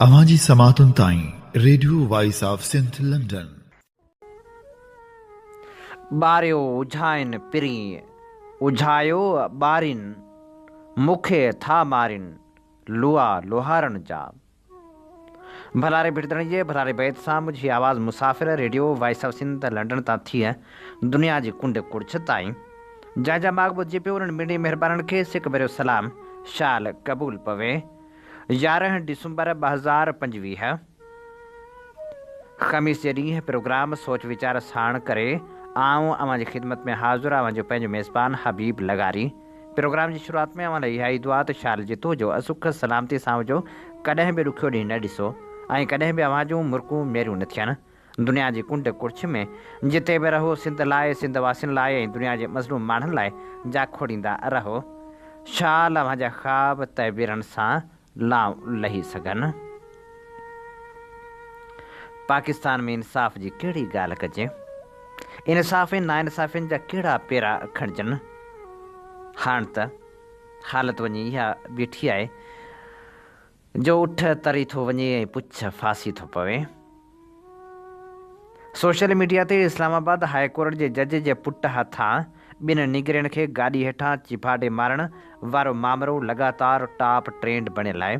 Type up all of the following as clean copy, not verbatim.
अवांजी समातुन ताईं radio voice of Sindh London. बारियो उझाइन पिरी उझायो बारिन मुखे था मारिन लुआ लोहारन जा। भलारे भिड़दण जे भलारे बैत सां मुझी आवाज़ मुसाफ़िर radio voice of Sindh London तां थी है दुनिया जी कुंड कुड़छ ताईं। जंहिंजा माग ॿुधिजे पियो उन्हनि ॿिन्ही महिरबाननि खे सिक भरियो सलाम शाल क़बूल पवे। 11 डिसंबर 2025 ख़मीस जे ॾींहुं प्रोग्राम सोच वीचार साण करे आऊं अवां जी ख़िदमत में हाज़ुर आवां जो पंहिंजो मेज़बान हबीब लगारी। प्रोग्राम जी शुरूआत में अवां लाइ इहा ई दुआ त शाल जी तुंहिंजो असुख सलामती सां हुजो, कॾहिं बि ॾुखियो ॾींहुं न ॾिसो ऐं कॾहिं बि अवां जूं मुर्कूं मेरियूं न थियनि। दुनिया जी कुंड कुड़छ में जिते बि रहो सिंध लाइ, सिंध वासियुनि लाइ ऐं दुनिया जे मज़लूम माण्हुनि लाइ जाखोड़ींदा रहो। शाल अवां जा ख़्वाब तइबीरनि सां लाव लही सघनि। पाकिस्तान में इंसाफ़ जी कहिड़ी ॻाल्हि कजे, इंसाफ़ ऐं नाइंसाफ़ियुनि जा कहिड़ा पेरा खणिजनि। हाणे त हालत वञी इहा बीठी आहे जो उठ तरी थो वञे ऐं पुछ फासी थो पवे। सोशल मीडिया ते इस्लामाबाद हाई कोर्ट जे जज जे पुट हथां 2 निगरनि खे गाॾी हेठां चिफाड़े मारण वारो मामिलो लगातार टॉप ट्रेंड बणियल आहे।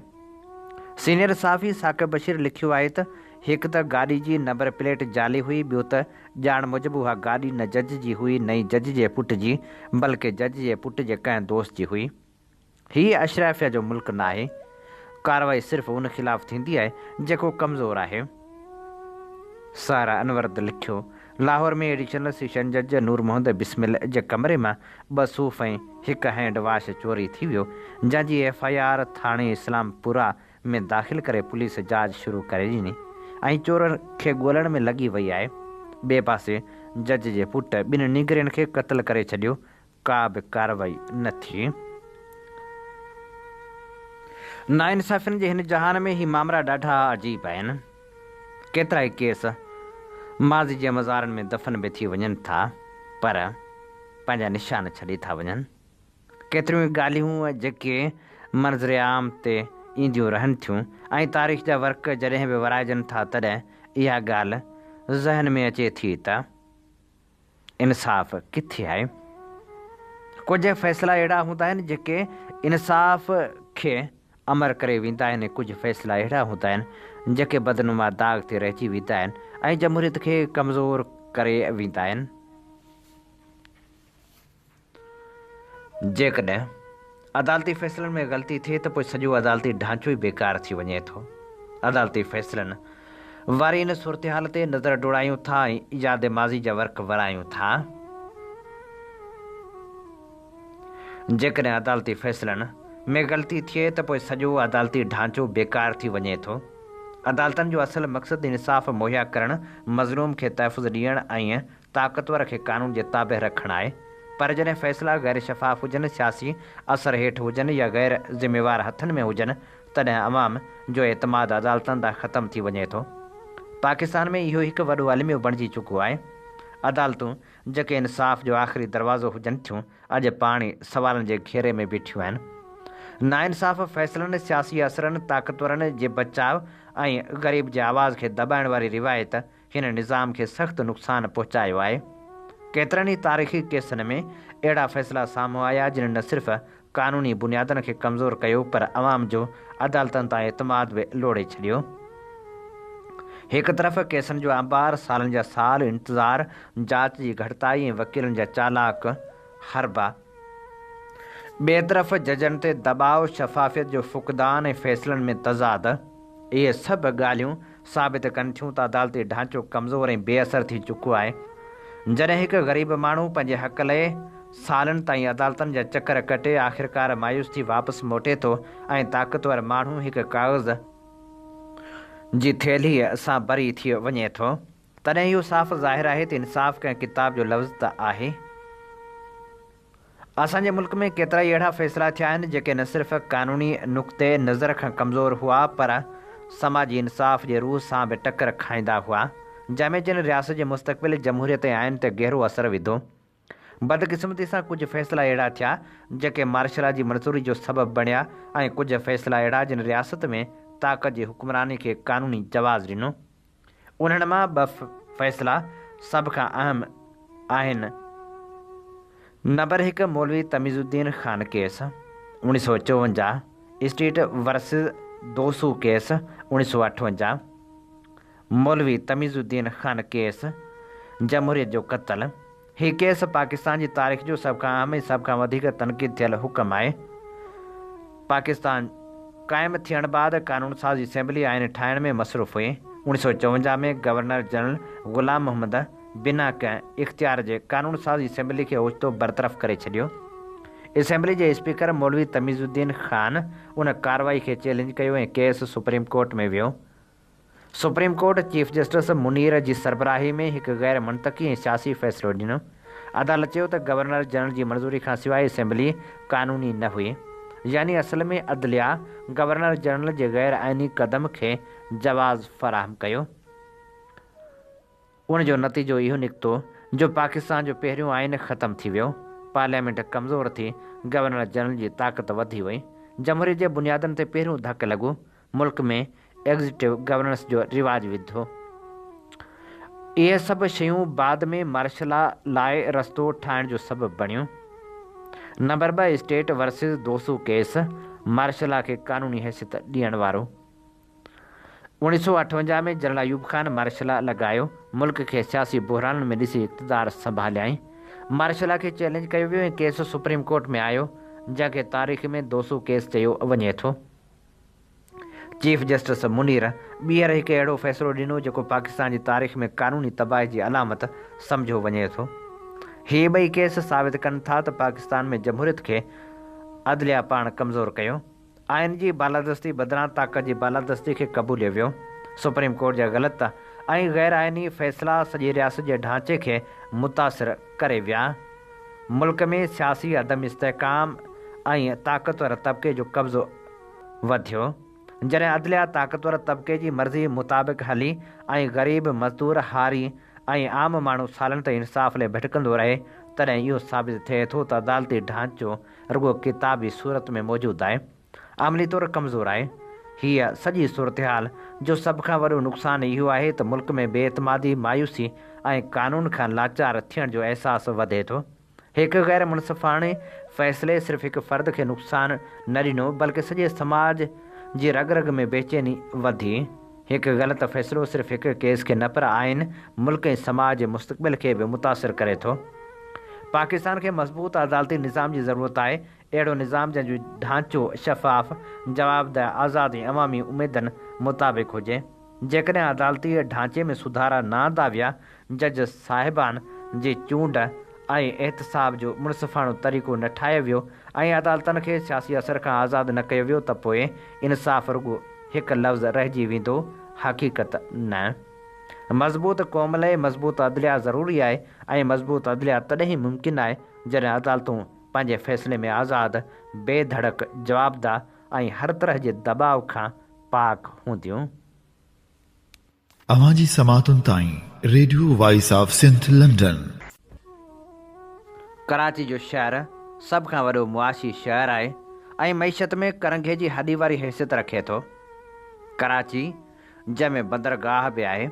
सीनियर साफ़ी साक़िब बशीर लिखियो आहे त हिकु त गाॾी जी नंबर प्लेट जाली हुई, ॿियो त ॼाण मूजिबि उहा गाॾी न जज जी हुई न ई जज जे पुट जी, बल्कि जज जे पुट जे कंहिं दोस्त जी हुई। हीअ अशराफिया जो मुल्क न आहे। कार्रवाई सिर्फ़ु उन ख़िलाफ़ु थींदी आहे जेको कमज़ोर आहे। सारा अनवरद लिखियो, लाहौर में एडिशनल सेशन जज नूर मोहम्मद बिस्मिल जे कमरे मां 2 सूफ़ ऐं 1 हैंड वॉश चोरी थी वियो, जंहिंजी FIR थाणे इस्लामपुरा में दाख़िल करे पुलिस जांच शुरू करे ॾिनी ऐं चोरनि खे ॻोल्हण में लॻी वई आहे। ॿिए पासे जज जे पुट 2 निगरनि खे क़त्ल करे छॾियो, का बि कार्रवाई न थी। नाइंसाफ़ियुनि जे हिन जहान में ही मामला ॾाढा अजीब आहिनि। केतिरा ई केस माज़ी जे मज़ारनि में दफ़न बि थी वञनि था, पर पंहिंजा निशान छॾे था वञनि। केतिरियूं ई ॻाल्हियूं जेके मंज़र आम ते ईंदियूं रहनि थियूं ऐं तारीख़ जा वर्क जॾहिं बि वराइजनि था तॾहिं इहा ॻाल्हि ज़हन में अचे थी त इंसाफ़ किथे आहे। कुझु फ़ैसिला अहिड़ा हूंदा आहिनि जेके इंसाफ़ खे अमर करे वेंदा आहिनि, कुझु फ़ैसिला अहिड़ा हूंदा आहिनि जेके बदनुमा दाग़ ते रहिजी वेंदा आहिनि ऐं जमहूरियत खे कमज़ोर करे वेंदा आहिनि। जेकॾहिं अदालती फ़ैसिलनि में ग़लती थिए त पोइ सॼो अदालती ढांचो ई बेकार थी वञे थो। अदालती फ़ैसिलनि वारी इन सूरत हाल ते नज़र डोड़ायूं था ऐं इजाद माज़ी जा वर्क वरायूं था। जेकॾहिं अदालती फ़ैसिलनि में ग़लती थिए त पोइ सॼो अदालती ढांचो बेकार थी वञे थो। अदालतनि जो असल मक़सदु इंसाफ़ मुहैया करणु, मज़लूम खे तहफ़ुज़ ॾियणु ऐं ताक़तवर खे क़ानून जे ताबे रखणु आहे। पर जॾहिं फ़ैसिला गैर शफ़ाफ़ हुजनि, सियासी असर हेठि हुजनि या गैर ज़िम्मेवार हथनि में हुजनि, तॾहिं अवाम जो एतमाद अदालतनि तां ख़तमु थी वञे थो। पाकिस्तान में इहो हिकु वॾो अलमियो बणिजी चुको आहे। अदालतूं जेके इंसाफ़ जो आख़िरी दरवाज़ो हुजनि थियूं, अॼु पाण ई सवालनि जे घेरे में बीठियूं आहिनि। नाइंसाफ़ फ़ैसिलनि, सियासी असरनि, ताक़तवरनि जे बचाव ऐं ग़रीब जे आवाज़ खे दॿाइण वारी रिवायत हिन निज़ाम खे सख़्तु नुक़सानु पहुचायो आहे। केतिरनि ई तारीख़ी केसनि में अहिड़ा फ़ैसिला साम्हूं आया जिन न सिर्फ़ क़ानूनी बुनियादनि खे कमज़ोर कयो, पर अवाम जो अदालतनि तां एतमाद बि लोड़े छॾियो। हिकु तरफ़ केसनि जो अंबार, सालनि जा साल इंतज़ार, जाच जी घटिताई ऐं वकीलनि जा चालाक हरबा। ॿिए तरफ़ जजनि ते दॿाउ, शफ़ाफ़ियत जो फुक़दान ऐं फ़ैसिलनि में तज़ाद। इहे सभु ॻाल्हियूं साबित कनि थियूं त अदालती ढांचो कमज़ोर ऐं बेअसर थी चुको आहे। जॾहिं हिकु ग़रीब माण्हू पंहिंजे हक़ लाइ सालनि ताईं अदालतनि जा चकर कटे आख़िरकार मायूस थी वापसि मोटे थो ऐं ताक़तवर माण्हू हिकु काग़ज़ जी थैलीअ सां बरी थी वञे थो, तॾहिं इहो साफ़ ज़ाहिर आहे त इंसाफ़ कंहिं किताब जो लफ़्ज़ त आहे। असांजे मुल्क में केतिरा ई अहिड़ा फ़ैसिला थिया आहिनि जेके न सिर्फ़ क़ानूनी नुक़्ते नज़र खां कमज़ोर हुआ, पर समाजी इंसाफ़ जे रूह सां बि टकर खाईंदा हुआ, जंहिंमें जिन रियासत जे मुस्तक़बिल, जमहूरियत ऐं आइन ते गहरो असरु विधो। बदकिस्मती सां कुझु फ़ैसिला अहिड़ा थिया जेके मार्शल जी मंज़ूरी जो सबबु बणिया ऐं कुझु फ़ैसिला अहिड़ा जिन रियासत में ताक़त जी हुक्मरानी खे क़ानूनी जवाज़ ॾिनो। उन्हनि मां 2 फ़ैसिला सभ खां अहम आहिनि। Number 1 Maulvi Tamizuddin Khan case 1954, state versus Dosso case 1958, Maulvi Tamizuddin Khan case, जमहूरियत जो क़त्ल। हीउ केस पाकिस्तान जी तारीख़ जो सभ खां अहम ऐं सभ खां वधीक तनक़ीद थियल हुकम आहे। पाकिस्तान क़ाइमु थियण बाद क़ानून साज़ असेंबली आइन ठाहिण में मसरूफ़ हुई। 1954 में गवर्नर जनरल ग़ुलाम मोहम्मद बिना कंहिं इख़्तियार जे क़ानून साज़ असेंबली खे ओचितो बरतरफ़ करे छॾियो। असेंबली जे स्पीकर मौलवी तमीज़ुद्दीन ख़ान उन कार्रवाई खे चैलेंज कयो ऐं केस सुप्रीम कोर्ट में वियो। Supreme court chief justice Munir जी सरबराही में एक गैर मंतकी ऐं सियासी फ़ैसिलो ॾिनो। अदालत चयो त गवर्नर जनरल जी मंज़ूरी खां सवाइ असेंबली क़ानूनी न हुई, यानी असल में अदलिया गवर्नर जनरल जे गैर आइनी क़दम खे जवाज़ फ़राहम कयो। उन जो नतीजो इहो निकितो जो पाकिस्तान जो पहिरियों आइन ख़तमु थी वियो। पार्लियामेंट कमज़ोर थी, गवर्नर जनरल जी ताक़त वधी वई। जमहूरियत जे बुनियादनि ते पहिरियों धकु लॻो। मुल्क में एग्ज़िक्यूटिव गवर्नेंस जो रिवाज विधो। इहे सभु शयूं बाद में मार्शल लाइ रस्तो ठाहिण जो सबबु बणियूं। Number 2 state versus Dosso case, martial खे क़ानूनी हैसियत ॾियण वारो। 1958 में जनरल अयूब ख़ान मार्शल लॻायो, मुल्क खे सियासी बहराननि में ॾिसी इक़्तिदार संभालियाई। मार्शल खे चैलेंज कयो वियो ऐं केस सुप्रीम कोर्ट में आयो, जंहिंखे तारीख़ में दोसू केस चयो वञे थो। चीफ जस्टिस मुनीर ॿीहर हिकु अहिड़ो फ़ैसिलो ॾिनो जेको पाकिस्तान जी तारीख़ में क़ानूनी तबाही जी अलामत सम्झो वञे थो। हीअ ॿई केस साबित कनि था त पाकिस्तान में जमहूरियत खे अदलिया पाण कमज़ोर कयो। आइन जी बालादस्ती बदिरां ताक़त जी बालादस्ती खे क़बूलियो वियो। सुप्रीम कोर्ट जा ग़लति ऐं गैर आइनी फ़ैसिला सॼे रियासत जे ढांचे खे मुतासिर करे विया। मुल्क में सियासी अदम इस्तेहकाम ऐं ताक़तवर तबिके जो कब्ज़ो वधियो। जॾहिं अदलिया ताक़तवर तबिके जी मर्ज़ी मुताबिक़ हली ऐं ग़रीब मज़दूर हारी ऐं आम माण्हू सालनि ताईं इंसाफ़ लाइ भटकंदो रहे, तॾहिं इहो साबित थिए थो त अदालती ढांचो रुॻो किताबी सूरत में मौजूदु आहे, अमली तौरु कमज़ोर आहे। हीअ सॼी सूरतहाल जो सभ खां वॾो नुक़सानु इहो आहे त मुल्क में बेइतमादी, मायूसी ऐं क़ानून खां लाचार थियण जो अहसासु वधे थो। हिकु गैर मुनसिफ़ाणे फ़ैसिले सिर्फ़ु हिकु फ़र्द खे नुक़सानु न ॾिनो, बल्कि सॼे समाज जी रग रग में बेचैनी वधी। हिकु ग़लति फ़ैसिलो सिर्फ़ु हिकु केस खे न पर आइन, मुल्क ऐं समाज जे मुस्तक़बिल खे बि मुतासिर करे थो। पाकिस्तान खे मज़बूत अदालती निज़ाम जी ज़रूरत आहे, अहिड़ो निज़ाम जंहिंजो ढांचो शफ़ाफ़, जवाबदेह, आज़ाद ऐं अवामी उमेदनि मुताबिक़ हुजे। जेकॾहिं अदालती ढांचे में सुधारा न आंदा विया, जज साहिबान जी चूंड ऐं एहतसाब जो मुनसिफ़ाणो तरीक़ो न ठाहियो वियो ऐं अदालतनि खे सियासी असर खां आज़ादु न कयो वियो, त पोइ इंसाफ़ रुॻो हिकु लफ़्ज़ रहिजी वेंदो, हक़ीक़त न। मज़बूत क़ौम लाइ मज़बूत अदलिया ज़रूरी आहे ऐं मज़बूत अदलिया तॾहिं ई मुमकिन आहे जॾहिं अदालतूं पंहिंजे फ़ैसिले में आज़ादु, बेधड़क, जवाबदाह ऐं हर तरह जे दबाव खां पाक हूंदियूं। अवां जी समातुनि ताईं radio voice of Sindh London. Karachi जो शहर सभ खां वॾो मुआशी शहर आहे ऐं मईशत में करंगे जी हॾी वारी हैसियत रखे थो। कराची जंहिंमें बंदरगाह बि आहे,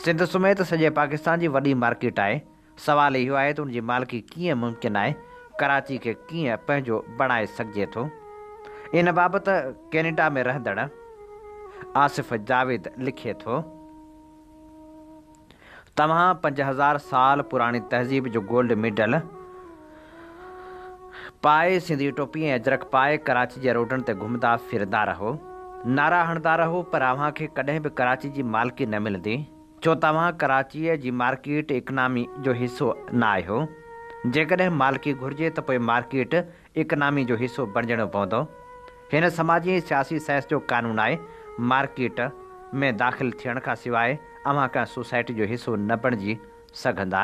सिंध समेत सॼे पाकिस्तान जी वॾी मार्केट आहे। सवाल इहो आहे त उनजी मालिकी कीअं मुमकिन आहे, कराची खे कीअं पंहिंजो बणाए सघिजे थो। इन बाबति कैनेडा में रहंदड़ आसिफ़ जावेद लिखे थो, तव्हां 5000 साल पुराणी तहज़ीब जो गोल्ड मेडल पाए, सिंधी टोपी ऐं अजरक पाए कराची जे रोडनि ते घुमंदा फिरंदा रहो, नारा हणंदा रहो, पर अव्हां खे कॾहिं बि कराची जी मालिकी न मिलंदी, छो तव्हां कराचीअ जी मार्केट इकनामी जो हिसो न आहियो। जेकॾहिं मालिकी घुरिजे त पोइ मार्केट इकनामी जो हिसो बणिजणो पवंदो। हिन समाजी ऐं सियासी साइंस जो क़ानून आहे, मार्केट में दाख़िल थियण खां सवाइ अव्हां कंहिं सोसाइटी जो हिसो न बणिजी सघंदा।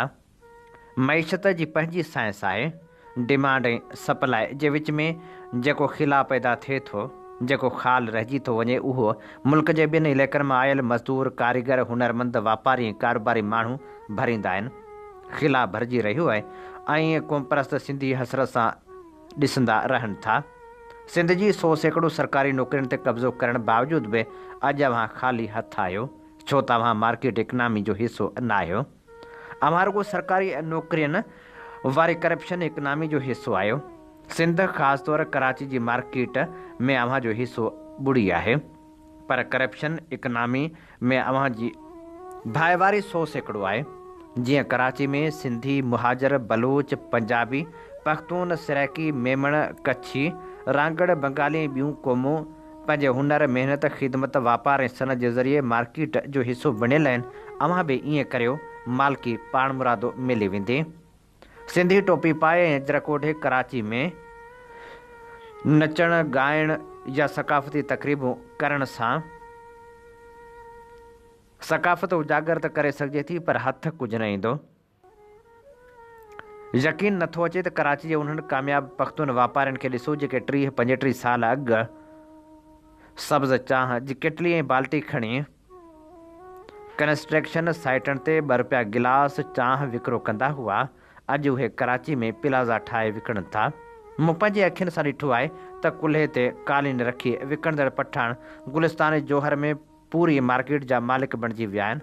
मईशत जी पंहिंजी साइंस आहे, डिमांड ऐं सप्लाई जे विच में जेको खिला पैदा थिए थो, जेको ख़ाल रहिजी थो वञे, उहो मुल्क जे ॿिनि इलाइक़नि मां आयल मज़दूर, कारीगर, हुनरमंद, वापारी ऐं कारोबारी माण्हू भरींदा आहिनि। खिला भरिजी रहियो आहे ऐं क़ौम परस्त सिंधी हसरत सां ॾिसंदा रहनि था। सिंध जी 100 सैकड़ों सरकारी नौकरियुनि ते कब्ज़ो करण बावजूद बि अॼु अव्हां ख़ाली हथ आहियो, छो त अव्हां मार्केट इकनॉमी जो हिसो न आहियो। अव्हां रुगो सरकारी नौकरियुनि वारी करप्शन इकनॉमी जो हिसो आहियो। सिंध ख़ासि तौर कराची जी मार्केट में अव्हां जो हिसो ॿुड़ी आहे, पर करप्शन इकनॉमी में अव्हां जी भाईवारी 100 सैकड़ो आहे। जीअं कराची में सिंधी, मुहाजर, बलोच, पंजाबी, पख्तून, सराइकी, मेमण, कच्छी, रांगड़, बंगाली ऐं ॿियूं क़ौमूं पंहिंजे हुनर, महिनत, ख़िदमत, वापार ऐं सनत जे ज़रिए मार्केट जो हिसो बणियल आहिनि। अव्हां बि ईअं करियो, मालिकी पाण मुरादो मिली वेंदी। सिंधी टोपी पाए ऐं अजरक ओढ़े कराची में नचण, ॻाइण या सक़ाफ़ती तक़रीबूं करण सां सक़ाफ़त उजागर त करे सघिजे थी, पर हथ कुझु न ईंदो। यकीन नथो अचे त कराची जे उन्हनि कामयाब पख्तून वापारियुनि खे ॾिसो जेके 30-35 साल अॻु सब्ज़ चांहि जी किटली ऐं बाल्टी खणी कंस्ट्रक्शन साइटनि ते ₹2 गिलास चांहि विकिरो कंदा हुआ। अॼु उहे कराची में प्लाज़ा ठाहे विकिणनि था। मूं पंहिंजे अखियुनि सां ॾिठो आहे त कुल्हे ते कालीन रखी विकिणंदड़ पठाण गुलिस्तान जौहर में पूरी मार्केट जा मालिक बणिजी विया आहिनि,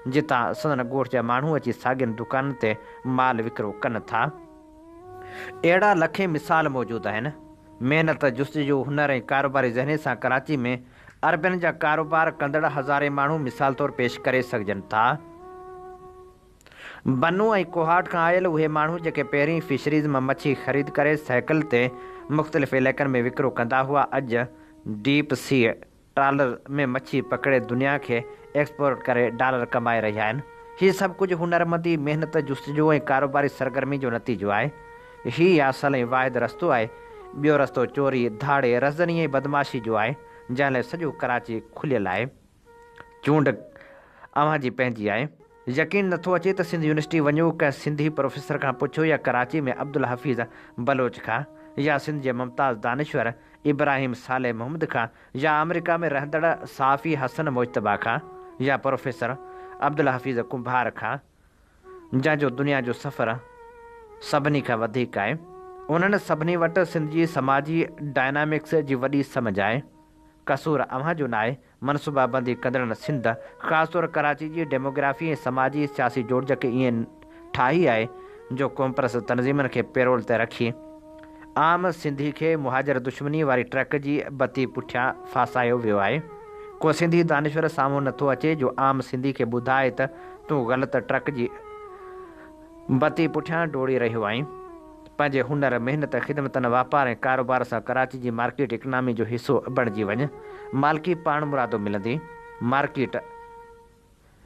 जितां संदन ॻोठ जा माण्हू अची साॻियुनि दुकाननि ते माल विकिरो कनि था। अहिड़ा लखे मिसाल मौजूदु आहिनि। महिनत, जुस्तजू, हुनर ऐं कारोबारी ज़हने सां कराची में अरबनि जा कारोबार कंदड़ हज़ारे माण्हू मिसाल तौरु पेश करे सघिजनि था। बनू ऐं कोहाट खां आयल उहे माण्हू जेके पहिरीं फिशरीज़ मां मच्छी ख़रीद करे साइकिल ते मुख़्तलिफ़ इलाइक़नि में विकिरो कंदा हुआ, अॼु डीप सी ट्रालर में मच्छी पकड़े दुनिया खे एक्सपोर्ट करे डॉलर कमाए रहिया आहिनि। हीउ सभु कुझु हुनरमंदी, महिनत, जुस्तजू ऐं कारोबारी सरगर्मी जो नतीजो आहे। हीउ असल ऐं वाहिद रस्तो आहे। ॿियो रस्तो चोरी, धाड़े, रज़नी ऐं बदमाशी जो आहे, जंहिं लाइ सॼो कराची खुलियल आहे। चूंड अव्हां जी पंहिंजी आहे। यकीन नथो अचे त सिंध यूनिवर्सिटी वञो, कंहिं सिंधी प्रोफेसर खां पुछो, या कराची में अब्दुल हफ़ीज़ बलोच खां, या सिंध जे मुमताज़ दानिश्वर इब्राहिम साले मोहम्मद खां, या अमेरिका में रहंदड़ साफ़ी हसन मुजतबा खां, या प्रोफेसर अब्दुल हफ़ीज़ कुंभार खां, जंहिंजो दुनिया जो सफ़र सभिनी खां वधीक आहे। उन्हनि सभिनी वटि सिंध जी समाजी डायनामिक्स जी वॾी सम्झ आहे। कसूर अव्हां जो न आहे। मनसूबाबंदी कंदड़नि सिंध, ख़ासि तौरु कराची जी डेमोग्राफी ऐं समाजी सियासी जोड़जक ईअं ठाही आहे जो क़ौमपरस्त तनज़ीमनि खे पेरोल ते रखी आम सिंधी खे मुहाजर दुश्मनी वारी ट्रक जी बती पुठियां फासायो वियो आहे। को सिंधी दानिश्वर साम्हूं नथो अचे जो आम सिंधी खे ॿुधाए त तूं ग़लति ट्रक जी बती पुठियां डोड़ी रहियो आहीं। पंहिंजे हुनर, महिनत, ख़िदमतनि, वापार ऐं कारोबार सां कराची जी मार्केट इकनॉमी जो हिसो बणिजी वञ, मालिकी पाण मुरादो मिलंदी। मार्केट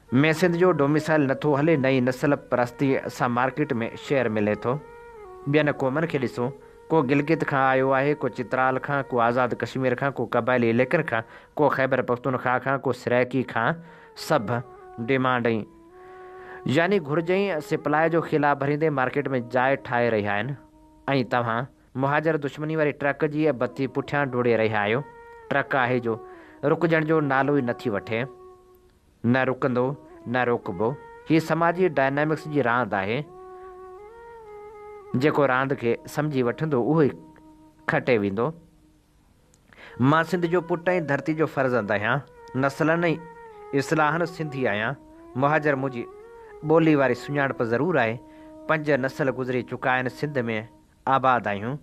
में सिंध जो डोमिसाइल नथो हले। नई नस्ल परस्ती सां मार्केट में शेयर मिले थो। ॿियनि क़ौमनि खे ॾिसो, को गिलगित खां आयो आहे, को चित्राल खां, को आज़ाद कश्मीर खां, को क़बाइली इलाइक़नि खां, को ख़ैबर पख्तूनख्वा खां, को सराइकी खां। सभु डिमांड यानी घुर्ज ऐं सिप्लाई जो ख़िला भरींदे मार्केट में जाइ ठाहे रहिया आहिनि, ऐं तव्हां मुहाजर दुश्मनी वारी ट्रक जी बती पुठियां डोड़े रहिया आहियो। ट्रक आहे जो रुकजण जो नालो ई नथी वठे, न रुकंदो न रोकबो। हीअ समाजी डायनामिक्स जी रांदि आहे। जेको रांदि खे सम्झी वठंदो उहो ई खटे वेंदो। मां सिंध जो पुटु ऐं धरती जो फ़र्ज़ंद आहियां। नस्लनि ऐं इस्लाहनि सिंधी आहियां। मुहाजर मुंहिंजी ॿोली वारी सुञाणप ज़रूरु आहे। 5 नस्ल गुज़री चुका आहिनि। सिंध में आबाद आहियूं।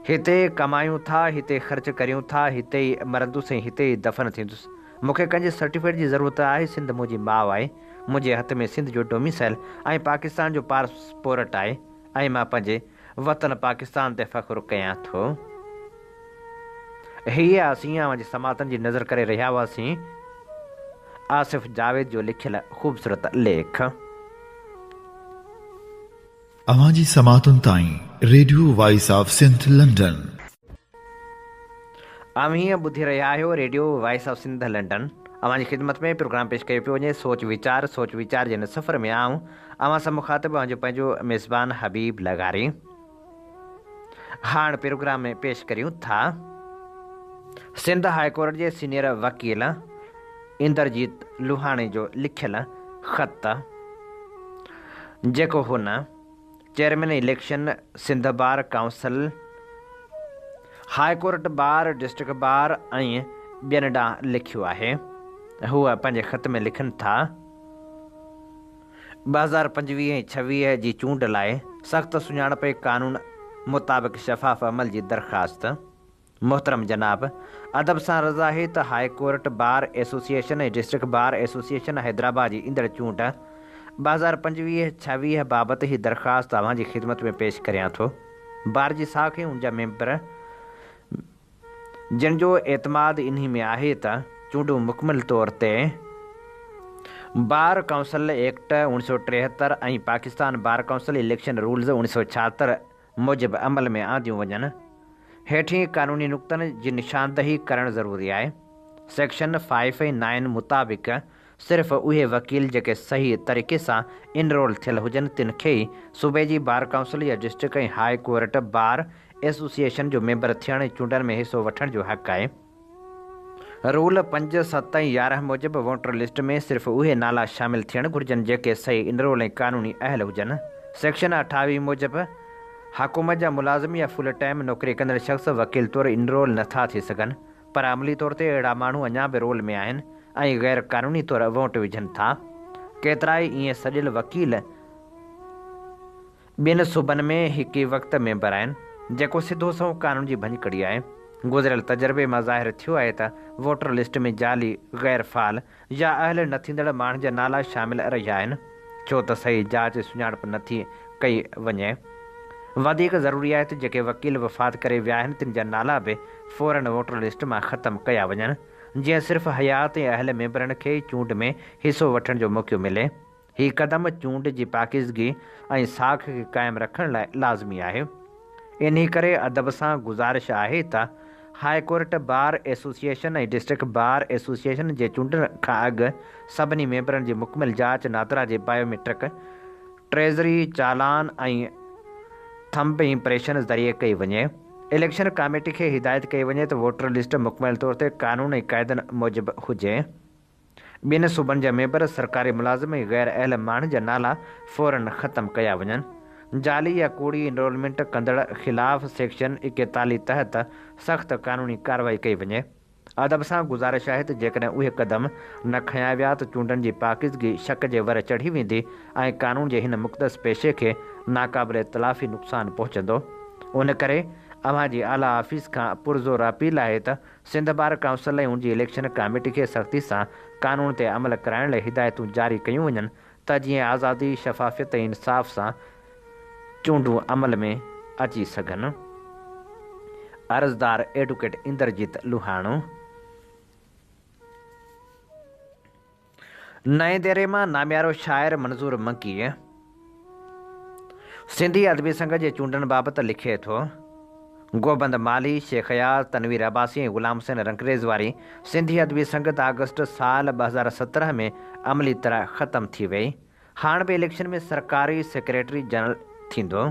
हिते कमायूं था, हिते ख़र्च करियूं था, हिते ई मरंदुसि ऐं हिते ई दफ़न थींदुसि। मूंखे कंहिंजे सर्टिफिकेट जी ज़रूरत आहे। सिंध मुंहिंजी माउ आहे। मुंहिंजे हथ में सिंध जो डोमिसाइल ऐं पाकिस्तान जो पासपोर्ट आहे, ऐं मां पंहिंजे वतन पाकिस्तान ते फ़ख़्रु कयां थो। हीअ असीं अव्हां जी समातनि जी नज़र करे रहिया हुआसीं आसिफ़ जावेद जो लिखियल ख़ूबसूरत लेख। अव्हां जी समातुनि ताईं radio voice of Sindh London. हीअं ॿुधी रहिया आहियो radio voice of Sindh London. अव्हां जी ख़िदमत में प्रोग्राम पेश कयो पियो वञे सोच वीचार जे हिन सफ़र में आऊं अव्हां सां मुख़ातिब जो पंहिंजो मेज़बान हबीब लगारी। हाणे प्रोग्राम में पेश करियूं था सिंध हाई कोर्ट जे सीनियर वकील इंद्रजीत लुहाणे जो लिखियल ख़त, जेको हुन chairman election Sindh bar council high court bar district bar ऐं ॿियनि ॾांहुं लिखियो आहे। हूअ पंहिंजे ख़त में लिखनि था 2025-26 जी चूंड लाइ सख़्त सुञाणप कानून मुताबिक़ शफ़ाफ़ अमल जी दरख़्वास्त। मोहतरम जनाब, अदब सां रज़ा आहे त हाई कोर्ट बार एसोसिएशन ऐं डिस्ट्रिक्ट बार एसोसिएशन हैदराबाद जी ईंदड़ चूंड 2025-26 बाबति ही दरख़्वास्त तव्हांजी ख़िदमत में पेश करियां थो। बार जी साख़ ऐं उनजा मेंबर जिन जो एतमाद इन्ही में आहे त चूंडूं मुकमिल तौर ते बार काउंसिल एक्ट 1973 ऐं Pakistan bar council election rules 1976 मूजिबि अमल में आंदियूं वञनि। हेठि कानूनी नुक़्तनि जी निशानदही करणु ज़रूरी आहे। सेक्शन 5 ऐं 9 मुताबिक़ सिर्फ़ु उहे वकील जेके सही तरीक़े सां इनरोल थियल हुजनि तिन खे ई सूबे जी बार काउंसिल या डिस्ट्रिक्ट ऐं हाई कोर्ट बार एसोसिएशन जो मेंबर थियण ऐं चूंडनि में हिसो वठण जो हक़ आहे। रूल 5, 7 ऐं 11 मूजिबि वोटर लिस्ट में सिर्फ़ु उहे नाला शामिल थियणु घुरिजनि जेके सही इनरोल ऐं क़ानूनी अहल हुजनि। सेक्शन 28 मूजिबि हुकूमत जा मुलाज़िम या फुल टाइम नौकरी कंदड़ शख़्स वकील तौरु इनरोल नथा थी सघनि, पर अमली तौर ते अहिड़ा माण्हू अञा बि रोल में आहिनि ऐं गैर क़ानूनी तौरु वोट विझनि था। केतिरा ई ईअं सॼियल वकील ॿिनि सूबनि में हिकु ई वक़्तु मेंबर आहिनि, जेको सिधो सो कानून जी भञकड़ी आहे। गुज़िरियल तजुर्बे मां ज़ाहिर थियो आहे त वोटर लिस्ट में जाली गैर फ़ाल या अहल न थींदड़ माण्हुनि जा नाला शामिल रहिया आहिनि, छो त सही जांच सुञाणप नथी कई वञे। वधीक ज़रूरी आहे त जेके वकील वफ़ात करे विया आहिनि तिन जा नाला बि फ़ौरन वोटर लिस्ट मां ख़तमु कया वञनि, जीअं सिर्फ़ु हयात ऐं अहल मेंबरनि खे चूंड में हिसो वठण जो मौक़ो मिले। हीउ क़दम चूंड जी पाकीज़गी ऐं साख खे क़ाइमु रखण लाइ लाज़मी आहे। इन्ही करे अदब सां गुज़ारिश आहे त हाई कोर्ट बार एसोसिएशन ऐं डिस्ट्रिक्ट बार एसोसिएशन जे चूंडनि खां अॻु सभिनी मेंबरनि जी मुकमिल जांच नादरा जे बायोमेट्रिक, ट्रेज़री, चालान ऐं थंब इम्प्रेशन ज़रिए कई वञे। इलेक्शन कमेटी खे हिदायत कई वञे त वोटर लिस्ट मुकमिल तौर ते कानून ऐं क़ाइदनि मूजिबि हुजे। ॿिनि सूबनि जा मेंबर, सरकारी मुलाज़िम ऐं गैर अहल माण्हुनि जा नाला फ़ौरन ख़तमु कया वञनि। जाली या कूड़ी इनरोलमेंट कंदड़ ख़िलाफ़ सेक्शन 41 तहत सख़्त कानूनी कार्रवाई कई वञे। अदब सां गुज़ारिश आहे त जेकॾहिं उहे क़दम न खयां विया त चूंडनि जी पाकीज़गी शक जे वर चढ़ी वेंदी ऐं कानून जे हिन मुक़दस पेशे खे नाक़ाबिल इतलाफ़ी नुक़सानु पहुचंदो। उन करे अव्हां जी आला ऑफिस खां पुरज़ोर अपील आहे त सिंध बार काउंसिल ऐं उनजी इलेक्शन कमेटी खे सख़्ती सां कानून ते अमल कराइण लाइ हिदायतूं जारी कयूं वञनि त जीअं आज़ादी, शफ़ाफ़ियत ऐं इंसाफ़ सां चूंडूं अमल में अची सघनि। अर्ज़दार एडवोकेट इंद्रजीत लुहाणो। नएं देरे मां नामियारो शाइर मंज़ूर मंकी सिंधी अदबी संघ जे चूंडनि बाबति लिखे थो। गोबंद माली, शेख याज़, तनवीर अब्बासी ऐं ग़ुलाम हुसैन रंगरेज़ वारी सिंधी अदबी संगत अगस्त साल 2017 में अमली तरह ख़तमु थी वई। हाणे बि इलेक्शन में सरकारी सेक्रेटरी जनरल थींदो।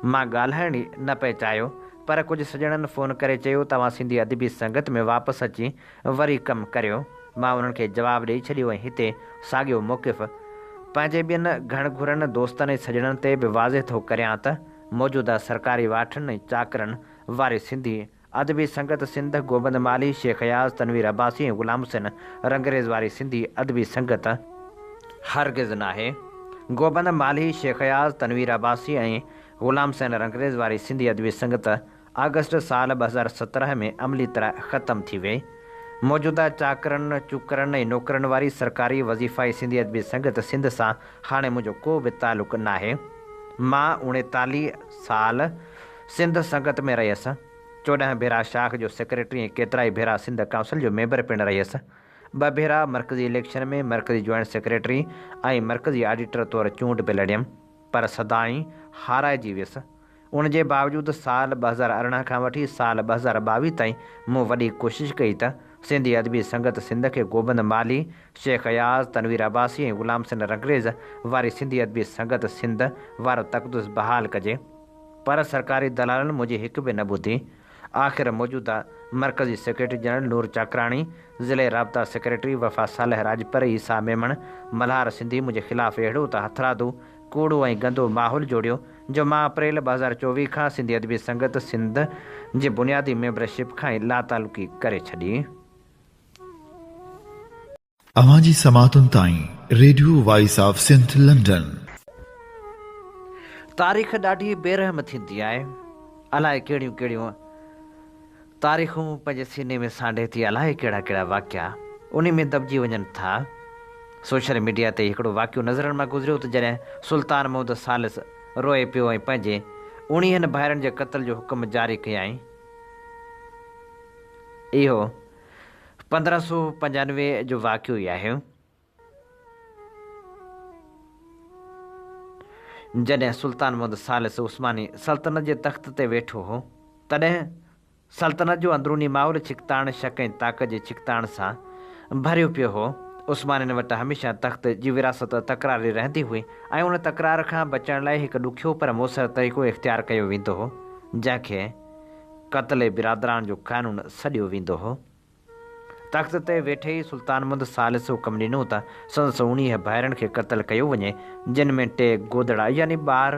मां ॻाल्हाइण ई न पिए चाहियो, पर कुझु सॼणनि फ़ोन करे चयो तव्हां सिंधी अदबी संगत में वापसि अची वरी कमु करियो। मां उन्हनि खे जवाबु ॾेई छॾियो ऐं हिते साॻियो मौक़िफ़ पंहिंजे ॿियनि घणघुरनि दोस्तनि ऐं सॼणनि ते बि वाज़े थो करियां त मौजूदा सरकारी वाठनि ऐं चाकरनि वारी सिंधी अदबी संगत सिंध, गोबंद माली, शेख याज़, तनवीर अब्बासी ऐं ग़ुलाम हुसैन रंगरेज़ वारी सिंधी अदबी संगत हरगिज़ नाहे। गोबंद माली, शेख याज़, तनवीर अब्बासी ऐं ग़ुलाम हुसैन रंगरेज़ वारी सिंधी अदबी संगत अगस्त साल 2017 में अमली तरह ख़तमु थी वई। मौजूदा चाकरनि, चुकरनि ऐं नौकरनि वारी सरकारी वज़ीफ़ाई सिंधी अदबी संगत सिंध सां हाणे मुंहिंजो को बि तालुक़ु नाहे। मां 39 साल सिंध संगत में रहियसि। 14 भेरा शाख जो सेक्रेटरी ऐं केतिरा ई भेरा सिंध काउंसिल जो मेंबर पिणु रहियसि। 2 भेरा मरकज़ी इलेक्शन में मरकज़ी जॉइंट सेक्रेटरी ऐं मरकज़ी ऑडिटर तौरु चूंड पे लड़ियमि, पर सदाईं हाराइजी वियुसि। उन जे बावजूदि साल 2018 खां वठी साल 2022 ताईं मूं वॾी कोशिशि कई त सिंधी अदबी संगत सिंध खे गोबंद माली, शेख याज़, तनवीर अब्बासी ऐं ग़ुलाम हुसैन रंगरेज़ वारी सिंधी अदबी संगत सिंध वारो तक़दुस बहाल कजे, पर सरकारी दलालनि मुंहिंजी हिकु बि न ॿुधी। आख़िर मौजूदा मरकज़ी सेक्रेटरी जनरल नूर चाकराणी, ज़िले राब्ता सेक्रेटरी वफ़ा सालह राजपर, ईसा मेमण, मल्हार सिंधी मुंहिंजे ख़िलाफ़ु अहिड़ो त हथरादू कूड़ो ऐं गंदो माहौल जोड़ियो जो मां अप्रैल 2024 खां सिंधी अदबी संगत सिंध जी बुनियादी मेंबरशिप खां ई लातालुकी करे छॾी। अवां जी समातुनि ताईं radio voice of Sindh London. तारीख़ ॾाढी बेरहम थींदी आहे। अलाए कहिड़ियूं कहिड़ियूं तारीख़ूं पंहिंजे सीने में सांढे थी, अलाए कहिड़ा कहिड़ा वाक़िया उन में दॿिजी वञनि था। सोशल मीडिया ते हिकिड़ो वाक़ियो नज़रनि मां गुज़रियो त जॾहिं सुल्तान महमूद सालिस रोए पियो ऐं पंहिंजे 19 भाइरनि जे क़त्ल जो हुकुम जारी कयाईं। इहो 1595 जो वाक़ियो ई आहे। जॾहिं सुल्तान महमूद सालिस उस्मानी सल्तनत जे तख़्त ते वेठो हो, तॾहिं सल्तनत जो अंदरूनी माहौल छिकताण शक ऐं ताक़त जे छिकताण सां भरियो पियो हो। उस्मानियुनि वटि हमेशह तख़्त जी विरासत तकरारी रहंदी हुई ऐं उन तकरार खां बचण लाइ हिकु ॾुखियो पर मुयसर तरीक़ो इख़्तियार कयो वेंदो हो, जंहिंखे क़त्ल बिरादरान जो क़ानून सॾियो वेंदो हो। तख़्त ते वेठे ई सुल्तान महमूद सालिस हुकुम ॾिनो त संदसि 19 भाइरनि खे क़त्ल कयो वञे, जिन में 3 गोदड़ा यानी ॿार,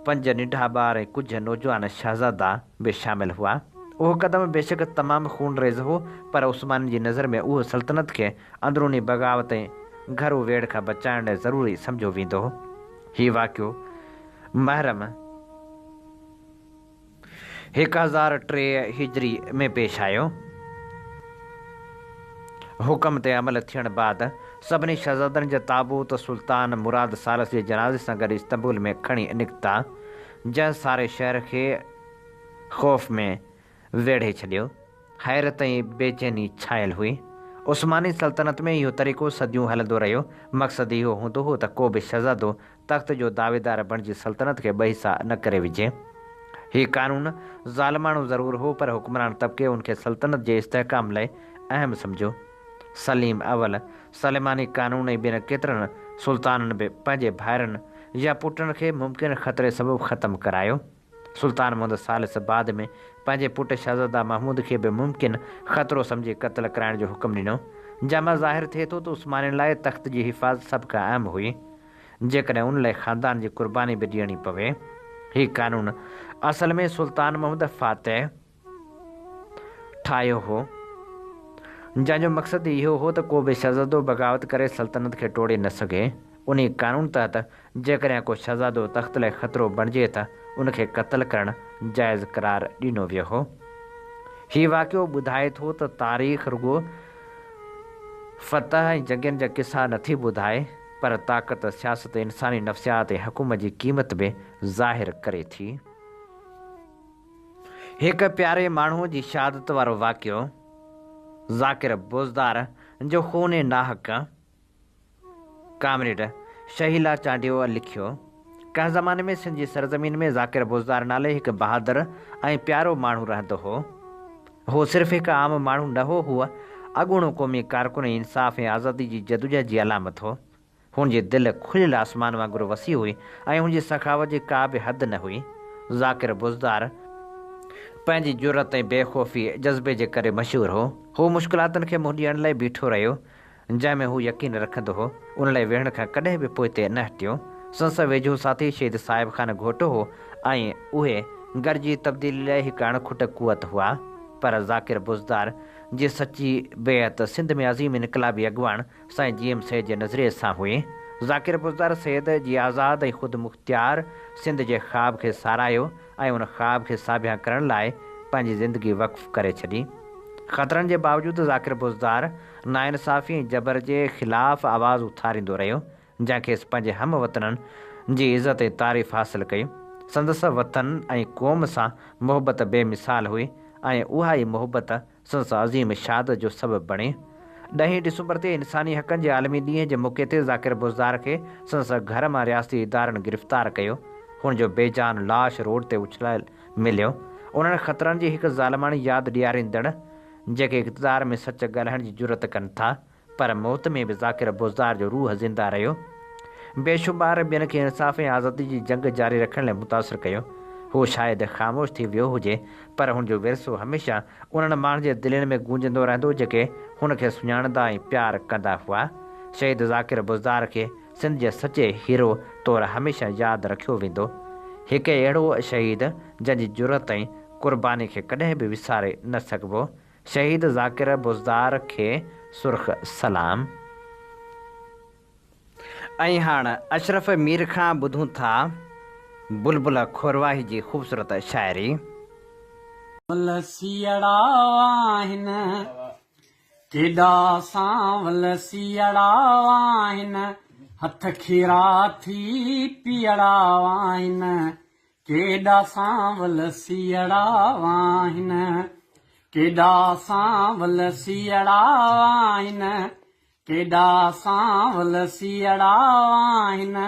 5 निढा ॿार ऐं कुझु नौजवान शहज़ादा बि शामिल हुआ। उहो क़दम बेशक तमामु खूनरेज़ हो, पर उस्माननि जी नज़र में उहो सल्तनत खे अंदरूनी बग़ावत ऐं घरू वेड़ खां बचाइण लाइ ज़रूरी सम्झो वेंदो हो। हीउ वाक़ियो मुहर्रम 1003 हिजरी में पेश आयो। हुकम ते अमल थियण बाद सभिनी शहज़ादनि जा ताबूत सुल्तान मुराद सालिस जे जनाज़े सां गॾु इस्तंबुल में खणी निकिता, जंहिं सारे शहर खे ख़ौफ़ में वेढ़े छॾियो। हैरत ऐं बेचैनी छायल हुई। उस्मानी सल्तनत में इहो तरीक़ो सदियूं हलंदो रहियो। मक़सदु इहो हूंदो हो त को बि शहज़ादो तख़्त जो दावेदार बणिजी सल्तनत खे ॿ हिसा न करे विझे। हीउ क़ानून ज़ालिमाणो ज़रूरु हो, पर हुक्मरान तबिके उनखे सल्तनत जे इस्तेहकाम लाइ अहम सम्झो। सलीम अवल सलेमानी क़ानून ऐं ॿियनि केतिरनि सुल्ताननि बि पंहिंजे भाइरनि या पुटनि खे मुमकिन ख़तरे सबबि ख़तमु करायो। सुल्तान महमूद सालिस बाद में पंहिंजे पुटु शहज़ादा महमूद खे बि मुमकिन ख़तरो सम्झी क़त्ल कराइण जो हुकुम ॾिनो। जंहिंमां ज़ाहिर थिए थो त उस्मानियुनि लाइ तख़्त जी हिफ़ाज़त सभ खां अहम हुई, जेकॾहिं उन लाइ ख़ानदान जी क़ुर्बानी बि ॾियणी पवे। हीउ क़ानून असल में सुल्तान महमूद फ़ातिह ठाहियो हो, जंहिंजो मक़सदु इहो हो त को बि शहज़ादो बग़ावत करे सल्तनत खे टोड़े न सघे। उन क़ानून तहत जेकॾहिं को शहज़ादो तख़्त लाइ ख़तरो बणिजे त उनखे क़त्ल करणु जाइज़ क़रार ॾिनो वियो हो। हीउ वाक़ियो ॿुधाए थो त तारीख़ रुॻो फ़तह ऐं जंगनि जा किसा नथी ॿुधाए, पर ताक़त, सियासत, इंसानी नफ़्सियात ऐं हुकूमत जी क़ीमत बि ज़ाहिर करे थी। हिकु प्यारे माण्हूअ जी शहादत वारो वाक़ियो। ज़ाकिर बोज़दार जो खून नाहक। कामरेड शहीला चांडियो लिखियो। कंहिं ज़माने में सिंध जी सरज़मीन में ज़ाकिर बोज़दार नाले हिकु बहादुर ऐं प्यारो माण्हू रहंदो हो। हू सिर्फ़ु हिकु आम माण्हू न हो, हूअ अॻूणो क़ौमी कारकुन, इंसाफ़ ऐं आज़ादी जी जदोजहद जी अलामत हो। हुनजी दिलि खुलियल आसमान वांगुरु वसी हुई ऐं हुनजी सखावत जी का बि हद न हुई। ज़ाकिर बोज़दार पंहिंजी जुरत ऐं बेख़ौफ़ी जज़्बे जे करे मशहूरु हो। हू मुश्किलातुनि खे मुंहुं ॾियण लाइ बीठो रहियो, जंहिंमें हू यकीन रखंदो हो। उन लाइ वेहण खां कॾहिं बि पोइते न हटियो। संस वेझो साथी शहीद साहिब ख़ान घोटो हो ऐं उहे गॾिजी तब्दीली लाइ हिकु अणखुट कुवत हुआ। पर ज़ाकिर बोज़दार जी सची बेअत सिंध में अज़ीम इनक़लाबी अॻुवान साईं GM सैद जे नज़रिए सां हुई। ज़ाकिर बोज़दार सैद जी आज़ाद ऐं ख़ुदि मुख़्तियार सिंध जे ख़्वाब खे सारायो ऐं उन ख़्वाब खे साबिया करण लाइ पंहिंजी ज़िंदगी वक़्फ़ करे छॾी। ख़तरनि जे बावजूदि ज़ाकिर बोज़दार नाइंसाफ़ी ऐं जबर जे ख़िलाफ़ु आवाज़ उथारींदो रहियो, जंहिंखे पंहिंजे हम वतननि जी इज़त ऐं तारीफ़ हासिलु कई। संदसि वतन ऐं क़ौम सां मुहबत बेमिसाल हुई ऐं उहा ई मुहबत संदसि अज़ीम शहादत जो सबबु बणी। 10 डिसंबर ते इंसानी हक़नि जे आलमी ॾींहं जे मौक़े ते ज़ाकिर बोज़दार खे संदसि घर मां रियासती इदारनि गिरफ़्तार कयो। हुनजो बेजान लाश रोड ते उछलायल मिलियो। उन्हनि ख़तरनि जी हिकु ज़ालिमानी यादि ॾियारींदड़ जेके इक़्तिदार में सच ॻाल्हाइण जी जुरत कनि था, पर मौत में बि ज़ाकिर बोज़दार जो रूह ज़िंदा रहियो। बेशुमार ॿियनि खे इंसाफ़ ऐं आज़ादी जी जंग जारी रखण लाइ मुतासिर कयो। हू शायदि ख़ामोश थी वियो हुजे, पर हुनजो विरसो हमेशह उन्हनि माण्हुनि जे दिलनि में गूंजंदो रहंदो जेके हुनखे सुञाणंदा ऐं प्यारु कंदा हुआ। शहीद ज़ाकिर बोज़दार खे सिंध जे सचे हीरो तौरु हमेशह यादि रखियो वेंदो। हिकु अहिड़ो शहीद जंहिंजी जुरत ऐं क़ुर्बानी खे कॾहिं बि विसारे न सघिबो। शहीद ज़ाकिर बुज़दार खे सुर्ख़ सलाम। ऐं हाणे अशरफ मीर खां ॿुधूं था बुलबुल खोरवाही जी ख़ूबसूरत शाइरी। वलसियड़ा आहिनि केॾा वलसियड़ा आहिनि हथ खीरा थी पीअड़ा आहिनि केॾा वलसियड़ा आहिनि केॾा वलसियड़ा आहिनि केॾा वलसियड़ा आहिनि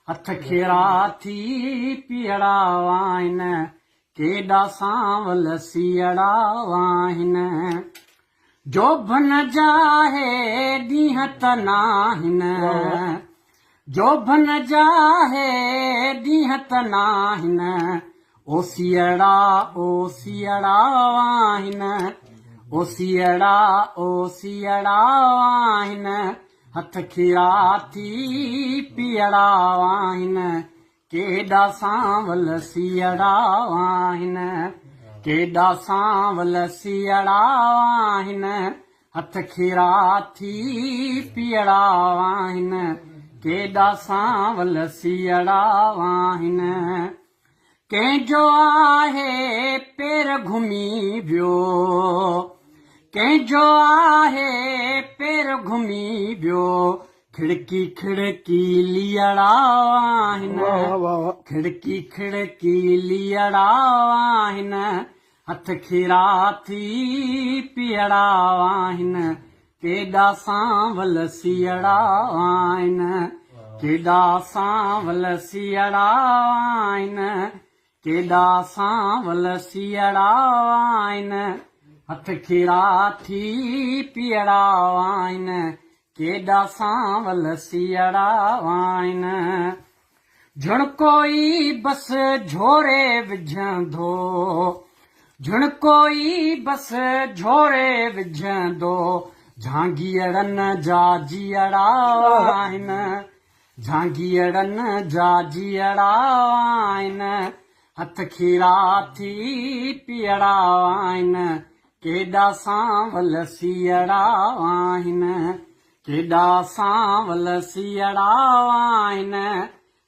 हथ खीरा थी पीअड़ा आहिनि केॾा वलसियड़ा आहिनि जोबन जाहे ॾींहं त नाहिनि जोबन जाहे ॾींहं त नाहिनि ओसियड़ा आहिनि ओसियड़ा आहिनि हथ खीरा थी पीअड़ा आहिनि केॾा वलसियड़ा आहिनि केॾा वलसियड़ा आहिनि हथ खीरा थी पीअड़ा आहिनि केॾा वलसियड़ा आहिनि कंहिंजो आहे पेर घुमी वियो कंहिंजो आहे पेर घुमी वियो खिड़की खिड़की लियड़ा आहिनि खिड़की लियड़ा आहिनि हथ खीरा थी पीअड़ा आहिनि केॾा वलसियड़ा आहिनि केॾा वलसियड़ा आहिनि केॾा वलसियड़ा आहिनि हथ खीरा थी पीअड़ा आहिनि केॾा वलसियड़ा आहिनि झुणकोई बस झोरे विझंदो झुणकोई बस झोरे विझंदो झांगीअड़नि जा जीअड़ा आहिनि झांगीअड़नि जा जीअड़ा आहिनि हथ खीरा थी पीअड़ा आहिनि केॾा वलसियड़ा आहिनि केॾा वलसियड़ा आहिनि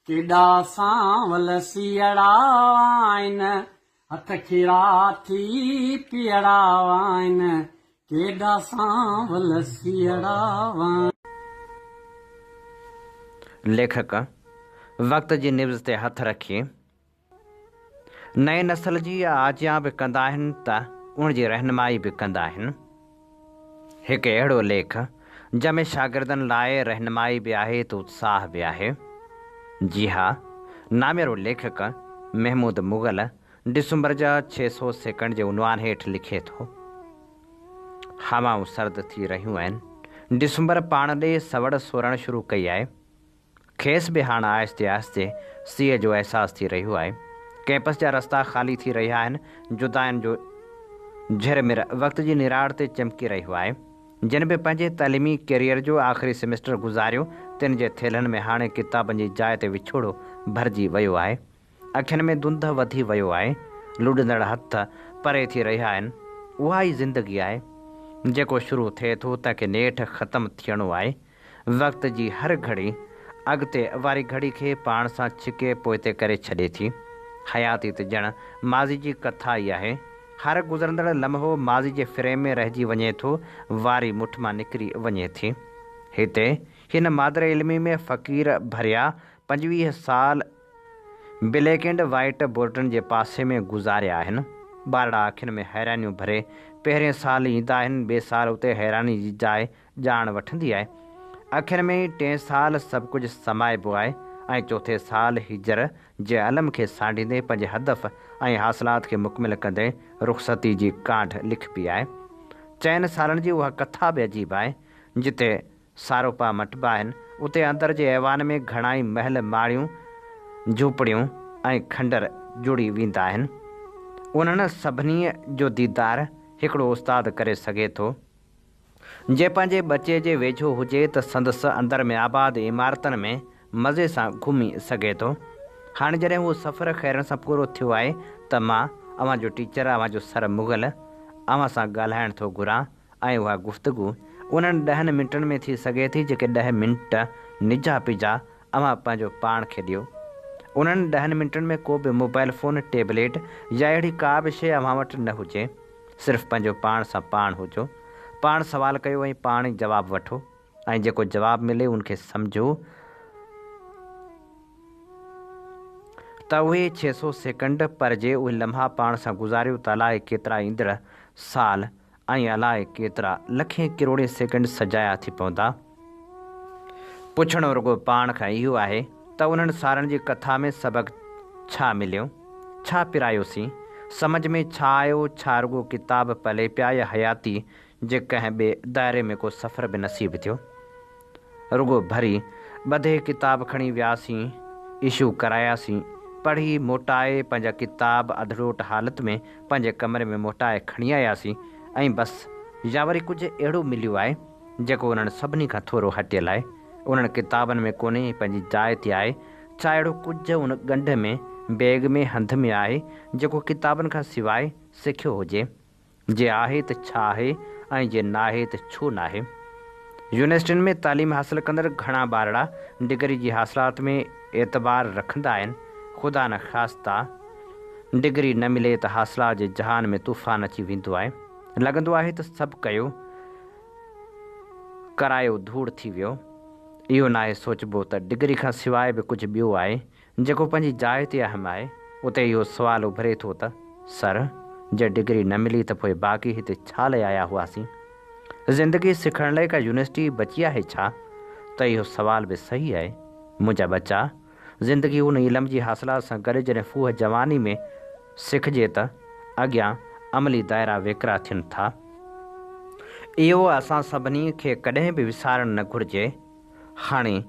केॾा वलसियड़ा आहिनि हथ खीरा थी पीअड़ा आहिनि केॾा वलसियड़ा लेखक वक़्त जी निब्ज़ ते हथ रखी नए नस्ल जी आजियां बि कंदा आहिनि त उन जी रहनुमाई बि कंदा आहिनि। हिकु अहिड़ो लेख जंहिंमें शागिर्दनि लाइ रहनुमाई बि आहे त उत्साह बि आहे। जी हा, नामेरो लेखक महमूद मुग़ल डिसंबर जा 600 सेकंड जे उनवान हेठि लिखे थो। हवाऊं सर्द थी रहियूं आहिनि। डिसंबर पाण ॾे सवड़ सोरणु शुरू कई आहे। खेसि बि हाणे आहिस्ते आहिस्ते सीअ जो अहसासु थी रहियो आहे। कैंपस जा रस्ता ख़ाली थी रहिया आहिनि। जुदाइनि जो झिरमिर वक़्त जी निराड़ ते चमकी रहियो आहे। जिन बि पंहिंजे तइलीमी कैरियर जो आख़िरी सेमेस्टर गुज़ारियो तिन जे थेलनि में हाणे किताबनि जी जाइ ते विछोड़ो भरिजी वियो आहे। अखियुनि में धुंध वधी वियो आहे। लुॾंदड़ हथ परे थी रहिया आहिनि। उहा ई ज़िंदगी आहे जेको शुरू थिए थो तंहिंखे नेठि ख़तमु थियणो आहे। वक़्त जी हर घड़ी अॻिते वारी घड़ी खे पाण सां छिके पोइते करे छॾे थी। हयाती त ॼण माज़ी जी कथा ई आहे। हर गुज़रंदड़ लम्हो माज़ी जे फ्रेम में रहिजी वञे थो, वारी मुठ मां निकिरी वञे थी। हिते हिन मादर इल्मी में फ़क़ीर भरिया 25 साल ब्लैक एंड वाइट बोर्डनि जे पासे में गुज़ारिया आहिनि। ॿारड़ा अखियुनि में हैरानियूं भरे पहिरें साल ईंदा आहिनि, ॿिए साल उते हैरानी जी जाइ ॼाण वठंदी आहे। अखियुनि में 3 साल सभु कुझु समाइबो आहे ऐं चौथे साल हिजर जे अलम खे सांढींदे पंहिंजे हदफ़ ऐं हासिलात खे मुकमिल कंदे रुख़्सती जी कांढ लिखबी आहे। 4 सालनि जी उहा कथा बि अजीब आहे। जिते सारोपा मटबा आहिनि उते अंदर जे ऐवान में घणाई महल माड़ियूं झूपड़ियूं ऐं खंडर जुड़ी वेंदा आहिनि। उन्हनि सभिनी जो दीदार हिकिड़ो उस्ताद करे सघे थो। जे पंहिंजे बचे जे वेझो हुजे त संदसि अंदर में आबाद इमारतनि में मज़े सां घुमी सघे थो। हाणे जॾहिं उहो सफ़र खैरन सां पूरो थियो आहे त मां अव्हां जो टीचर, अव्हां जो सर मुग़ल अव्हां सां ॻाल्हाइण थो घुरां ऐं उहा गुफ़्तगू उन्हनि 10 मिंटनि में थी सघे थी जेके 10 मिंट निजा पिजा अव्हां पंहिंजो पाण खे ॾियो। उन्हनि 10 मिंटनि में को बि मोबाइल फ़ोन, टैबलेट या अहिड़ी का बि शइ अव्हां वटि न हुजे। सिर्फ़ु पंहिंजो पाण सां पाण हुजो, पाण सवाल कयो ऐं पाण ई जवाबु वठो ऐं जेको जवाबु मिले उनखे सम्झो त उहे 600 सेकंड पर जे उहे लम्हा पाण सां गुज़ारियो त अलाए केतिरा ईंदड़ साल ऐं अलाए केतिरा लखें किरोड़े सेकंड सजाया थी पवंदा। पुछणो रुगो पाण खां इहो आहे त उन्हनि सारनि जी कथा में सबक़ु छा मिलियो, छा पिरायोसीं, समझ में छा आयो, छा रुगो किताब पले पिया या हयाती जे कंहिं ॿिए दायरे में को सफ़र बि नसीब थियो। रुगो भरी ॿधे किताब खणी वियासीं, इशू करायासीं, पढ़ी मोटाए पंहिंजा किताब अधरोट हालत में पंहिंजे कमरे में मोटाए खणी आयासीं ऐं बसि। या वरी कुझु अहिड़ो मिलियो आहे जेको उन्हनि सभिनी खां थोरो हटियल आहे, उन्हनि किताबनि में कोन्हे, पंहिंजी जाइ ते आहे। छा अहिड़ो कुझु उन ॻंढ में, बैग में, हंध में आहे जेको किताबनि खां सवाइ सिखियो हुजे? जे आहे त छा आहे ऐं जे नाहे त छो नाहे? यूनिवर्सिटियुनि में तालीम हासिल कंदड़ घणा ॿारड़ा डिग्री जी हासिलात में एतबार रखंदा आहिनि। ख़ुदा न ख़ास्ता डिग्री न मिले त हासिलात जे जहान में तूफ़ान अची वेंदो आहे। लॻंदो आहे त सभु कयो, करायो धूड़ थी वियो। इहो नाहे सोचबो त डिग्री खां सवाइ बि कुझु ॿियो आहे जेको पंहिंजी जाइ ते अहम आहे। उते इहो सुवालु उभरे थो त सर, जे डिग्री न मिली त पोइ बाक़ी हिते छा लाइ आया हुआसीं? ज़िंदगी सिखण लाइ का यूनिवर्सिटी बची आहे छा? त इहो सुवाल बि सही आहे। मुंहिंजा बच्चा, ज़िंदगी उन इल्म जी हासिलात सां गॾु जॾहिं फूह जवानी में सिखजे त अॻियां अमली दायरा वेकरा थियनि था। इहो असां सभिनी खे कॾहिं बि विसारणु न घुरिजे। हाणे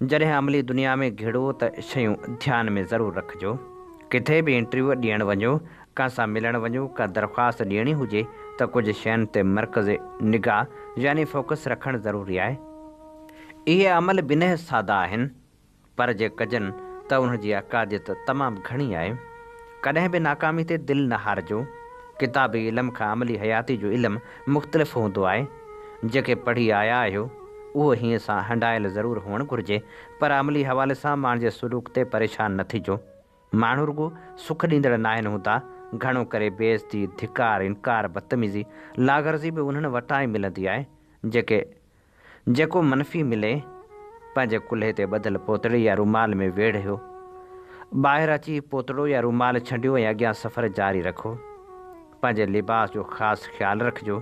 जॾहिं अमली दुनिया में घिड़ो त शयूं ध्यान में ज़रूरु रखिजो। किथे बि इंटरव्यू ॾियणु वञो, कंहिं सां मिलणु वञो, का दरख़्वास्त ॾियणी हुजे त कुझु शयुनि ते मर्कज़ निगाह यानी फोकस रखणु ज़रूरी आहे। इहे अमल बिना सादा आहिनि, पर जे कजनि त उनजी अकादियत तमामु घणी आहे। कॾहिं बि नाकामी ते दिलि न हारजो। किताबी इल्म खां अमली हयाती जो इल्मु मुख़्तलिफ़ हूंदो आहे। जेके पढ़ी आया आहियो उहो हीअं सां हंडायल ज़रूरु हुअणु घुरिजे, पर अमली हवाले सां माण्हू जे सुलूक ते परेशान न थिजो। माण्हू रुगो सुख ॾींदड़ न आहिनि हूंदा। घणो करे बेइज़ती, धिकार, इनकार, बदतमीज़ी, लागर्ज़ी बि उन्हनि वटां ई मिलंदी आहे जेको मनफ़ी मिले पंहिंजे कुल्हे ते ॿधल पोतड़ी या रुमाल में वेढ़ियो, ॿाहिरि अची पोतड़ो या रुमाल छंडियो ऐं अॻियां सफ़र जारी रखो। पंहिंजे लिबास जो ख़ासि ख़्यालु रखिजो।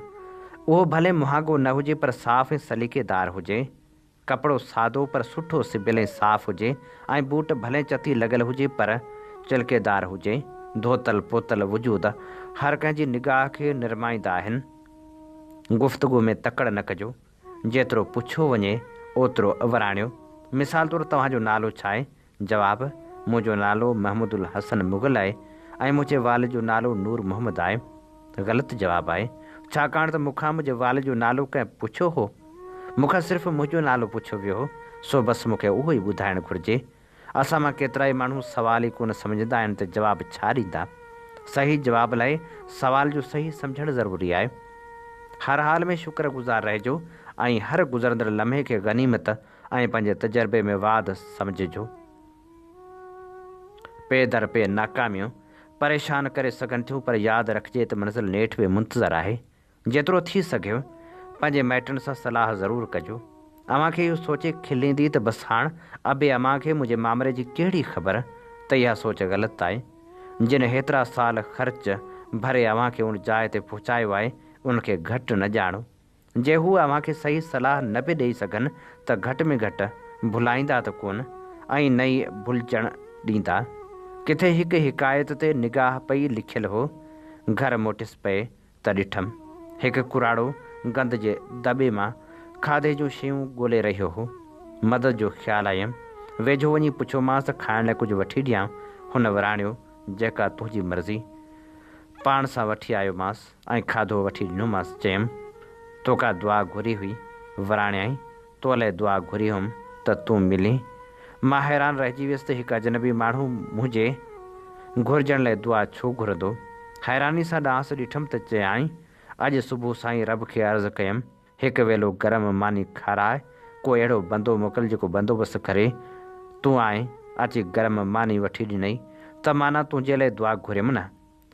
उहो भले मुहागो न हुजे पर साफ़ ऐं सलीक़ेदार हुजे। कपिड़ो सादो पर सुठो सिबियल ऐं साफ़ हुजे ऐं बूट भले चती लॻल हुजे पर चिल्केदार हुजे। धोतल पोतल वजूद हर कंहिंजी निगाह खे निरमाईंदा आहिनि। गुफ़्तगू में तकड़ न कजो। जेतिरो पुछो वञे ओतिरो वराणियो। मिसाल तौरु तव्हांजो नालो छा आहे? जवाबु, मुंहिंजो नालो महमूदुल हसन मुग़ल आहे ऐं मुंहिंजे वाल जो नालो नूर मोहम्मद आहे। ग़लति जवाबु आहे, छाकाणि त मूंखां मुंहिंजे वाल जो नालो कंहिं पुछियो हो। मूंखां सिर्फ़ु मुंहिंजो नालो पुछियो वियो हो, सो बसि मूंखे उहो ई ॿुधाइणु घुरिजे। असां मां केतिरा ई माण्हू सवाल ई कोन सम्झंदा आहिनि त जवाबु छा ॾींदा। सही जवाब लाइ सवाल जो सही सम्झणु ज़रूरी आहे। हर हाल में शुक्रगुज़ार रहिजो ऐं हर गुज़रंदड़ लम्हे खे गनीमत ऐं पंहिंजे तजर्बे में वाध सम्झिजो। पे दर पे नाकामियूं परेशान करे सघनि थियूं, पर यादि रखिजे त मंज़िल नेठि बि मुंतज़र आहे। जेतिरो थी सघे पंहिंजे माइटनि सां सलाह ज़रूरु कजो। अव्हांखे इहो सोचे खिलींदी त बसि हाणे अबे अम्मा खे मुंहिंजे मामले जी कहिड़ी ख़बर, त इहा सोच ग़लति आहे। जिन हेतिरा साल ख़र्च भरे अव्हांखे उन जाइ ते पहुचायो आहे उनखे घटि न ॼाणो। जे हू अव्हांखे सही सलाह न बि ॾेई सघनि त घटि में घटि भुलाईंदा त कोन ऐं न ई भुलिजणु ॾींदा। किथे हिकु हिकायत ते निगाह पई लिखियलु हो, घर मोटिस पए त ॾिठमि हिकु कुराड़ो गंद जे दॿे मां खाधे जूं शयूं ॻोल्हे रहियो हो। मदद जो ख़्यालु आयमि। वेझो वञी पुछियोमांसि त खाइण लाइ कुझु वठी ॾियां। हुन विराणियो, जेका तुंहिंजी मर्ज़ी। पाण सां वठी आयोमांसि ऐं खाधो वठी ॾिनोमांसि। चयमि, तोखां दुआ घुरी हुई, विराणियाई। तो लाइ दुआ घुरी हुअमि त तूं मिली। मां हैरान रहिजी वियुसि त हिकु अजनबी माण्हू मुंहिंजे घुर्जण लाइ दुआ छो घुरंदो। हैरानी सां ॾांस ॾिठमि त चयाईं, अॼु सुबुह साईं रब खे अर्ज़ु कयमि, हिकु वेलो गरम मानी खाराए, को अहिड़ो बंदो मोकिल जेको बंदोबस्तु करे। तूं आहीं, अची गरम मानी वठी ॾिनई त माना तुंहिंजे लाइ दुआ घुरियमि न।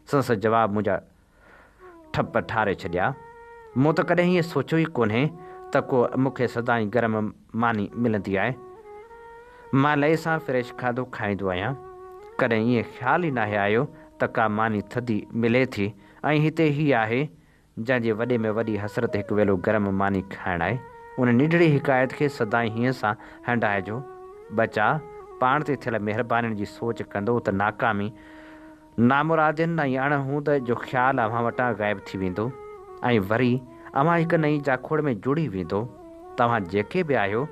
संस जवाबु मुंहिंजा ठप ठारे छॾिया। मूं त कॾहिं हीअं सोचियो ई कोन्हे त को मूंखे सदाईं गरम मानी मिलंदी आहे। मां लहे सां फ्रेश खाधो खाईंदो आहियां। कॾहिं ईअं ख़्यालु ई नाहे आयो त का मानी थधी मिले थी ऐं हिते हीअ आहे जंहिंजे वॾे में वॾी हसरत हिकु वेलो गरम मानी खाइणु आहे। उन निढड़ी हिकायत खे सदाईं हीअं सां हंडाइजो, बचा पाण ते थियल महिरबानियुनि जी सोच कंदो त नाकामी, नामुरादियुनि ऐं अणहूंद जो ख़्यालु अव्हां वटां ग़ाइबु थी वेंदो ऐं वरी अव्हां हिकु नई जाखोड़ में जुड़ी वेंदो। तव्हां जेके बि आहियो,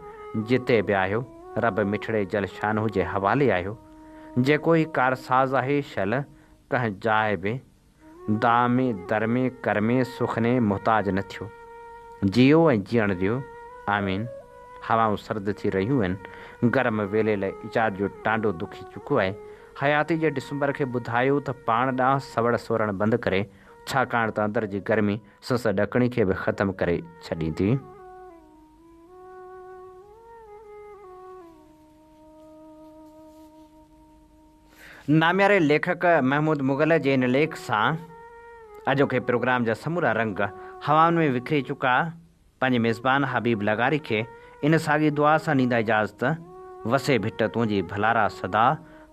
जिते बि आहियो, रब मिठड़े जलशान जे हवाले आहियो। जेको ई कारसाज़ आहे शल कंहिं जाइ बि दामे दरमे करमे सुखने मुहताज न थियो। जियो ऐं जीअण ॾियो। आमीन। हवाऊं सर्द थी रहियूं आहिनि। गरम वेले लाइ इजाद जो टांडो दुखी चुको आहे। हयाती जे डिसंबर खे ॿुधायो त पाण ॾांहुं सवड़ सोरण बंदि करे, छाकाणि त अंदरि जी गर्मी संस ॾकणी खे बि ख़तमु करे छॾींदी। नाम्यारे लेखक महमूद मुग़ल जे इन लेख सां अॼोके प्रोग्राम जा समूरा रंग हवाउनि में विखरी चुका। पंहिंजे मेज़बान हबीब लगारी खे इन साॻी दुआ सां ॾींदा इजाज़त। वसे भिट तुंहिंजी भलारा सदा,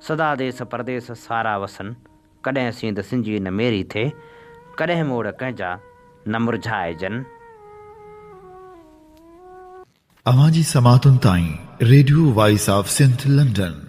सदा देस परदेस सारा वसन। कॾहिं सींद सिंजी न मेरी थिए, कॾहिं मोड़ कंहिंजा न मुरझाइजनि। अवां जी समातुनि ताईं radio voice of Sindh London